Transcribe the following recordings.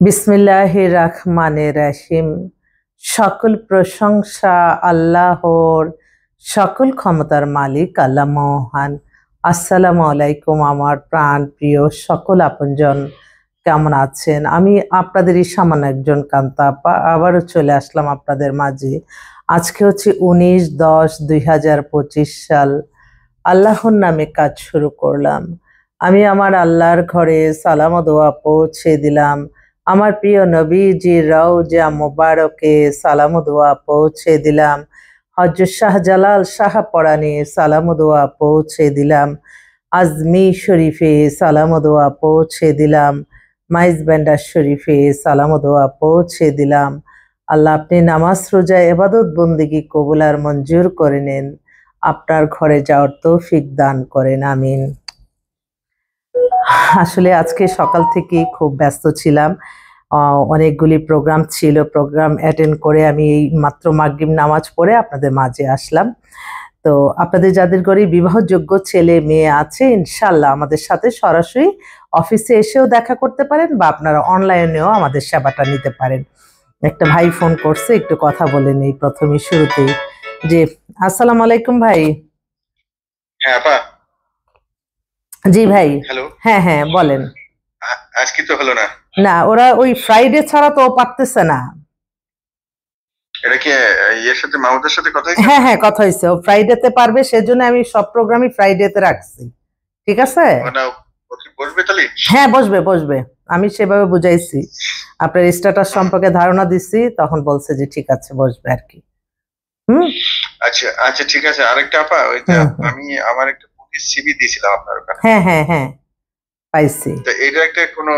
বিসমিল্লাহির রহমানির রহিম। সকল প্রশংসা আল্লাহর, সকল ক্ষমতার মালিক আল্লাহ মহান। আসসালামু আলাইকুম আমার প্রাণ প্রিয় সকল আপনজন, কেমন আছেন? আমি আপনাদেরই সামান্য একজন কান্তা আপা আবারও চলে আসলাম আপনাদের মাঝে। আজকে হচ্ছে 19/10/2025 সাল। আল্লাহর নামে কাজ শুরু করলাম। আমি আমার আল্লাহর ঘরে সালাম ও দোয়া পৌঁছে দিলাম। আমার প্রিয় নবীজির রওজা মোবারকে সালাম ও দোয়া পৌঁছে দিলাম। হযরত শাহজালাল শাহপরাণে সালাম ও দোয়া পৌঁছে দিলাম। আজমি শরীফে সালাম ও দোয়া পৌঁছে দিলাম। মাইজ ব্যান্ডার শরীফে সালাম ও দোয়া পৌঁছে দিলাম। আল্লাহ আপনি নামাজ রোজা ইবাদত বন্দেগী কবুল আর মঞ্জুর করে নেন। আপনার ঘরে যাওয়ার তৌফিক দান করেন, আমিন। আসলে আজকে সকাল থেকে খুব ব্যস্ত ছিলাম, অনেকগুলি প্রোগ্রাম ছিল। প্রোগ্রাম অ্যাটেন্ড করে আমি এই মাত্র মাগরিব নামাজ পড়ে আপনাদের মাঝে আসলাম। তো আপনাদের যাদের ঘরে বিবাহযোগ্য ছেলে মেয়ে আছে, ইনশাল্লাহ আমাদের সাথে সরাসরি অফিসে এসেও দেখা করতে পারেন বা আপনারা অনলাইনেও আমাদের সেবাটা নিতে পারেন। একটা ভাই ফোন করছে, একটু কথা বলে নেই প্রথমে শুরুতেই। জি, আসসালামু আলাইকুম ভাই। হ্যাঁ আপা। জি ভাই। হ্যালো। হ্যাঁ হ্যাঁ বলেন। আজকে তো হলো না। না, ওরা ওই ফ্রাইডে ছাড়া তো পারতেছে না। এটা কি ইয়ের সাথে মাহমুদের সাথে কথা হয়েছে? হ্যাঁ হ্যাঁ কথা হয়েছে, ও ফ্রাইডেতে পারবে, সেজন্য আমি সব প্রোগ্রামই ফ্রাইডেতে রাখছি। ঠিক আছে? মানে ও কি বসবে তাহলে? হ্যাঁ বসবে বসবে, আমি সেভাবে বুঝাইছি, আপনার স্ট্যাটাস সম্পর্কে ধারণা দিচ্ছি, তখন বলছে যে ঠিক আছে বসবে আর কি। আচ্ছা আচ্ছা ঠিক আছে। আরেকটা আপা, ওই যে আমি আমার একটা পুলিশ সিভি দিয়েছিলাম আপনার ওখানে। হ্যাঁ হ্যাঁ হ্যাঁ পাইছি। তো এটা একটা কোনো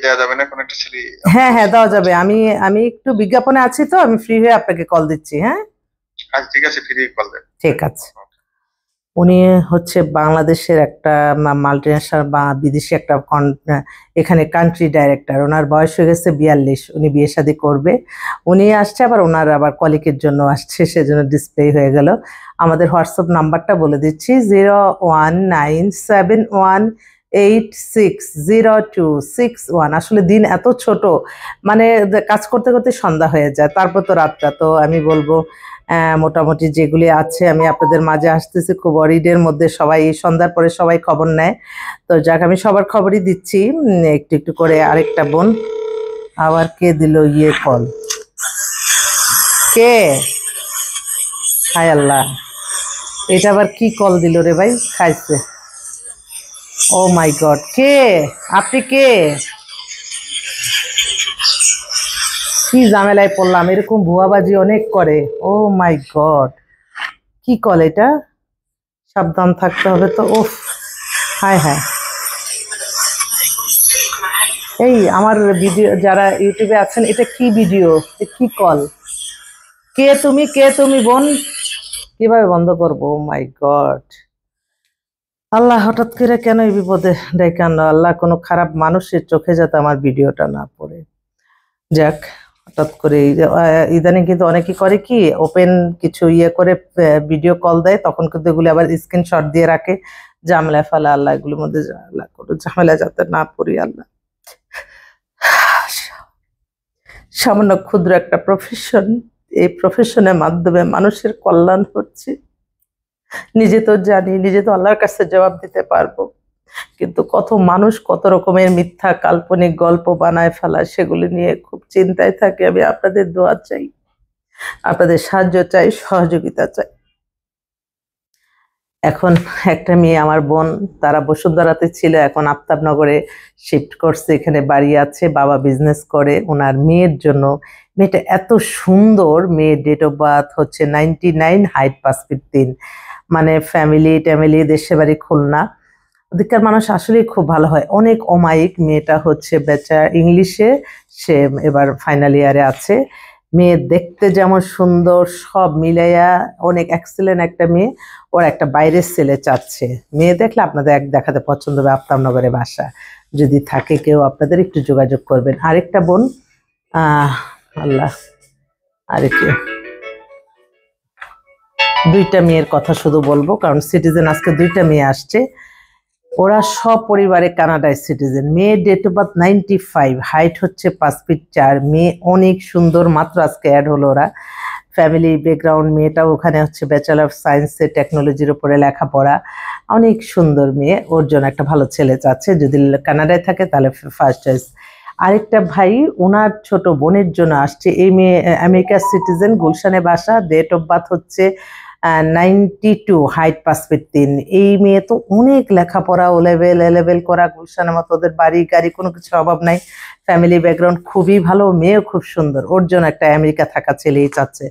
দেওয়া যাবে না, কোনো একটা সিভি? হ্যাঁ হ্যাঁ দেওয়া যাবে, আমি আমি একটু বিজ্ঞাপনে আছি, তো আমি ফ্রি হয়ে আপনাকে কল দিচ্ছি। হ্যাঁ আচ্ছা ঠিক আছে, ফ্রি কল দেন। ঠিক আছে। উনি হচ্ছে বাংলাদেশের একটা মাল্টিনেশনাল বা বিদেশি একটা এখানে কান্ট্রি ডাইরেক্টর। ওনার বয়স হয়ে গেছে 42, উনি বিয়ে শাদী করবে। উনি আসছে, আবার ওনার আবার কলিকের জন্য আসছে, সেজন্য ডিসপ্লে হয়ে গেল। আমাদের হোয়াটসঅ্যাপ নাম্বারটা বলে দিচ্ছি, 01971860261। আসলে দিন এত ছোট, মানে কাজ করতে করতে সন্ধ্যা হয়ে যায়, তারপর তো রাতটা। তো আমি বলবো মোটামুটি যেগুলি আছে আমি আপনাদের মাঝে আসতেছি খুব অরিডের মধ্যে, সবাই এই সন্ধ্যার পরে সবাই খবর নেয়। তো যাক, আমি সবার খবরই দিচ্ছি একটু একটু করে। আরেকটা বোন আবার কে দিল ইয়ে কল, কে? হায় আল্লাহ, এটা আবার কি কল দিল রে ভাই? খাইছে। ও মাই গড, কে আপনি? কে? কি ঝামেলায় পড়লাম, এরকম ভুয়াবাজি অনেক করে। ও মাই গড, কি কল এটা? সাবধান থাকতে হবে তো। উফ, হায় হায়। এই আমার ভিডিও যারা ইউটিউবে আছেন, এটা কি ভিডিও, কি কল? কে তুমি, কে তুমি বোন? কিভাবে বন্ধ করবো? ও মাই গড, আল্লাহ হঠাৎ করে কেন এই বিপদে ডেকে আনলো? আল্লাহ, কোনো খারাপ মানুষের চোখে যাতে আমার ভিডিওটা না পড়ে। যাক, হঠাৎ করে ইদানিং কিন্তু অনেকেই করে কি, ওপেন কিছু ইয়ে করে ভিডিও কল দেয়, তখন কিন্তু এগুলি আবার স্ক্রিনশট দিয়ে রাখে, ঝামেলায় ফেলে। আল্লাহ এগুলির মধ্যে আল্লাহ কোনো ঝামেলা যাতে না পড়ি। আল্লাহ, সামান্য ক্ষুদ্র একটা প্রফেশন, এই প্রফেশনের মাধ্যমে মানুষের কল্যাণ হচ্ছে। নিজে তো জানি, নিজে তো আল্লাহর কাছে জবাব দিতে পারবো, কিন্তু কত মানুষ কত রকমের মিথ্যা কাল্পনিক গল্প বানায় ফেলা, সেগুলি নিয়ে খুব চিন্তায় থাকে। আমি আপনাদের দোয়া চাই, আপনাদের সাহায্য চাই, সহযোগিতা চাই। এখন একটা মেয়ে, আমার বোন, তারা বসুন্ধরাতে ছিল, এখন আফতাবনগরে শিফট করছে, এখানে বাড়ি আছে, বাবা বিজনেস করে। ওনার মেয়ের জন্য, মেয়েটা এত সুন্দর, মেয়ের ডেট অফ বার্থ হচ্ছে 99, হাইট 5 ফিট 3, মানে ফ্যামিলি দেশে বাড়ি খুলনা। ওদিককার মানুষ আসলেই খুব ভালো হয়, অনেক অমায়িক। মেয়েটা হচ্ছে বেচা ইংলিশে, সে এবার ফাইনাল ইয়ারে আছে। মেয়ে দেখতে যেমন সুন্দর, সব মিলাইয়া অনেক এক্সেলেন্ট একটা মেয়ে। ওর একটা বাইরের ছেলে চাচ্ছে, মেয়ে দেখলে আপনাদের এক দেখাতে পছন্দ হবে। আফতাবনগরে বাসা, যদি থাকে কেউ আপনাদের একটু যোগাযোগ করবেন। আরেকটা বোন, আল্লাহ, আরেকে দুইটা মেয়ের কথা শুধু বলবো, কারণ সিটিজেন আজকে দুইটা মেয়ে আসছে। ওরা সপরিবারে কানাডায় সিটিজেন। মেয়ে ডেট অফ বার্থ 95, হাইট হচ্ছে 5 ফিট 4। মেয়ে অনেক সুন্দর, মাত্র আজকে অ্যাড হলো ওরা। ফ্যামিলি ব্যাকগ্রাউন্ড, মেয়েটাও ওখানে হচ্ছে ব্যাচেলার অফ সায়েন্সে টেকনোলজির উপরে লেখাপড়া, অনেক সুন্দর মেয়ে। ওর জন্য একটা ভালো ছেলে চাচ্ছে, যদি কানাডায় থাকে তাহলে ফার্স্ট চয়েস। আরেকটা ভাই ওনার ছোট বোনের জন্য আসছে। এই মেয়ে আমেরিকার সিটিজেন, গুলশানে বাসা, ডেট অফ বার্থ হচ্ছে 92, হাইট 5 ফিট 3। এই মেয়ে তো অনেক লেখাপড়া, ও লেভেল এ লেভেল করা, গুলশানের মতো ওদের বাড়ি গাড়ি কোনো কিছু অভাব নাই, ফ্যামিলি ব্যাকগ্রাউন্ড খুবই ভালো, মেয়েও খুব সুন্দর। ওর জন্য একটা আমেরিকা থাকা ছেলেই চাচ্ছে।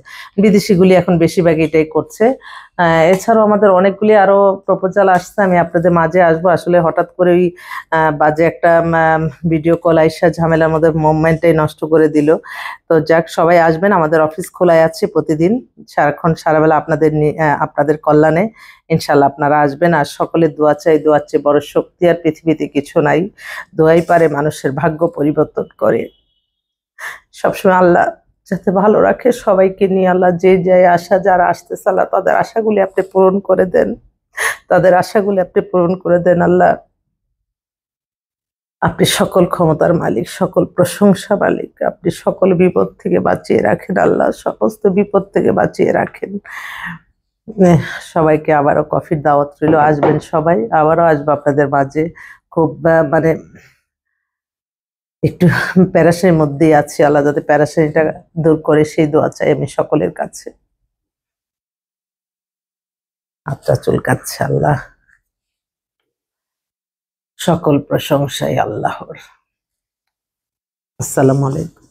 বিদেশিগুলি এখন বেশিরভাগ এটাই করছে। এছাড়াও আমাদের অনেকগুলি আরো প্রপোজাল আসছে, আমি আপনাদের মাঝে আসবো। আসলে হঠাৎ করেই বাজে একটা ভিডিও কল আইসা ঝামেলার মধ্যে মোমেন্টটাই নষ্ট করে দিল। তো যাক, সবাই আসবেন, আমাদের অফিস খোলাই আছে প্রতিদিন, সারাক্ষণ সারাবেলা আপনাদের কল্যাণে। ইনশাল্লাহ আপনারা আসবেন। আর সকলের দোয়া চাই, দোয়ার চেয়ে বড় শক্তি আর পৃথিবীতে কিছু নাই। দোয়াই পারে মানুষের ভাগ্য পরিবর্তন করে। সবসময় আল্লাহ যাতে ভালো রাখে সবাইকে নিয়ে। আল্লাহ যে যায় আশা যারা আসতেছে, আল্লাহ তাদের আশাগুলি আপনি পূরণ করে দেন, তাদের আশাগুলি আপনি পূরণ করে দেন। আল্লাহ আপনি সকল ক্ষমতার মালিক, সকল প্রশংসা মালিক, আপনি সকল বিপদ থেকে বাঁচিয়ে রাখেন। আল্লাহ সমস্ত বিপদ থেকে বাঁচিয়ে রাখেন। সবাইকে আবারও কফির দাওয়াত রইল, আসবেন সবাই, আবারও আসবো আপনাদের মাঝে। খুব মানে একটু প্যারাশানির মধ্যেই আছি, আল্লাহ যাতে প্যারাশানিটা দূর করে সেই দোয়া চাই আমি সকলের কাছে। হাতটা চুলকাচ্ছে, আল্লাহ সকল প্রশংসাই আল্লাহর। আসসালামু আলাইকুম।